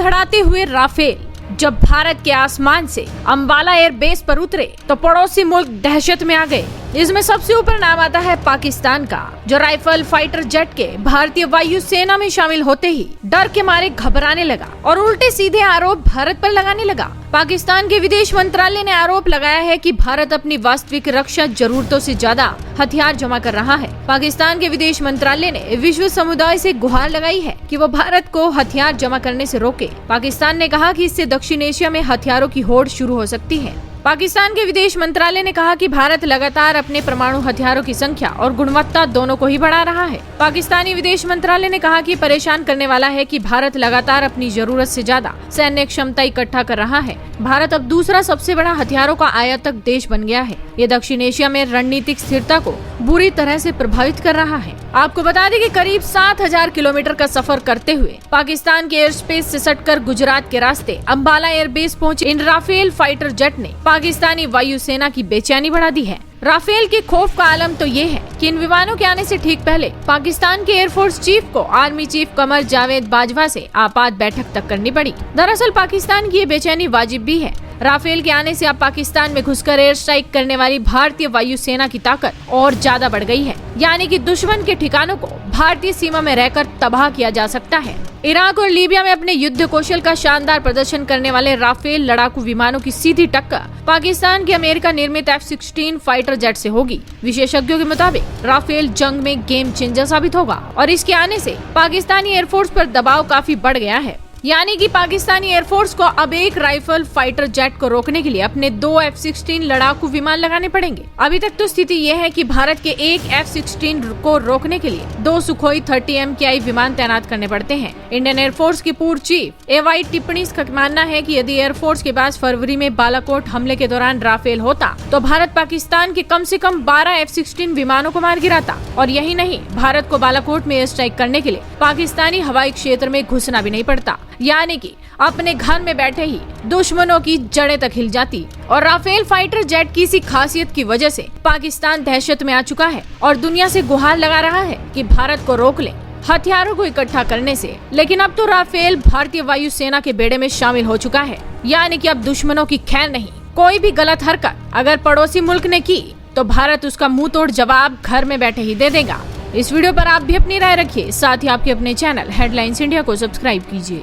धड़धड़ाते हुए राफेल जब भारत के आसमान से अंबाला एयरबेस पर उतरे तो पड़ोसी मुल्क दहशत में आ गए। इसमें सबसे ऊपर नाम आता है पाकिस्तान का, जो राइफल फाइटर जेट के भारतीय वायु सेना में शामिल होते ही डर के मारे घबराने लगा और उल्टे सीधे आरोप भारत पर लगाने लगा। पाकिस्तान के विदेश मंत्रालय ने आरोप लगाया है कि भारत अपनी वास्तविक रक्षा जरूरतों से ज्यादा हथियार जमा कर रहा है। पाकिस्तान के विदेश मंत्रालय ने विश्व समुदाय से गुहार लगाई है कि वो भारत को हथियार जमा करने से रोके। पाकिस्तान ने कहा कि इससे दक्षिण एशिया में हथियारों की होड़ शुरू हो सकती है। पाकिस्तान के विदेश मंत्रालय ने कहा कि भारत लगातार अपने परमाणु हथियारों की संख्या और गुणवत्ता दोनों को ही बढ़ा रहा है। पाकिस्तानी विदेश मंत्रालय ने कहा कि परेशान करने वाला है कि भारत लगातार अपनी जरूरत से ज्यादा सैन्य क्षमता इकट्ठा कर रहा है। भारत अब दूसरा सबसे बड़ा हथियारों का आयातक देश बन गया है। ये दक्षिण एशिया में रणनीतिक स्थिरता को बुरी तरह से प्रभावित कर रहा है। आपको बता दें कि करीब 7000 किलोमीटर का सफर करते हुए पाकिस्तान के एयर स्पेस से सटकर गुजरात के रास्ते अंबाला एयरबेस पहुंचे इन राफेल फाइटर जेट ने पाकिस्तानी वायुसेना की बेचैनी बढ़ा दी है। राफेल के खौफ का आलम तो ये है कि इन विमानों के आने से ठीक पहले पाकिस्तान के एयरफोर्स चीफ को आर्मी चीफ कमर जावेद बाजवा से आपात बैठक तक करनी पड़ी। दरअसल पाकिस्तान की ये बेचैनी वाजिब भी है। राफेल के आने से अब पाकिस्तान में घुसकर एयर स्ट्राइक करने वाली भारतीय वायुसेना की ताकत और ज्यादा बढ़ गई है, यानी कि दुश्मन के ठिकानों को भारतीय सीमा में रहकर तबाह किया जा सकता है। इराक और लीबिया में अपने युद्ध कौशल का शानदार प्रदर्शन करने वाले राफेल लड़ाकू विमानों की सीधी टक्कर पाकिस्तान के अमेरिका निर्मित F-16 फाइटर जेट से होगी। विशेषज्ञों के मुताबिक राफेल जंग में गेम चेंजर साबित होगा और इसके आने से पाकिस्तानी एयरफोर्स पर दबाव काफी बढ़ गया है। यानी कि पाकिस्तानी एयरफोर्स को अब एक राइफल फाइटर जेट को रोकने के लिए अपने 2 F-16 लड़ाकू विमान लगाने पड़ेंगे। अभी तक तो स्थिति ये है कि भारत के एक F-16 को रोकने के लिए 2 सुखोई 30 MKI विमान तैनात करने पड़ते हैं। इंडियन एयरफोर्स के पूर्व चीफ AY टिप्पणीज का मानना है कि यदि एयरफोर्स के पास फरवरी में बालाकोट हमले के दौरान राफेल होता तो भारत पाकिस्तान के कम से कम 12 F-16 विमानों को मार गिराता। और यही नहीं, भारत को बालाकोट में एयर स्ट्राइक करने के लिए पाकिस्तानी हवाई क्षेत्र में घुसना भी नहीं पड़ता, यानी कि अपने घर में बैठे ही दुश्मनों की जड़ें तक हिल जाती। और राफेल फाइटर जेट की इसी खासियत की वजह से पाकिस्तान दहशत में आ चुका है और दुनिया से गुहार लगा रहा है कि भारत को रोक ले हथियारों को इकट्ठा करने से। लेकिन अब तो राफेल भारतीय वायुसेना के बेड़े में शामिल हो चुका है, यानी कि अब दुश्मनों की खैर नहीं। कोई भी गलत हरकत अगर पड़ोसी मुल्क ने की तो भारत उसका मुंह तोड़ जवाब घर में बैठे ही दे देगा। इस वीडियो पर आप भी अपनी राय रखिए, साथ ही आपके अपने चैनल हेडलाइंस इंडिया को सब्सक्राइब कीजिए।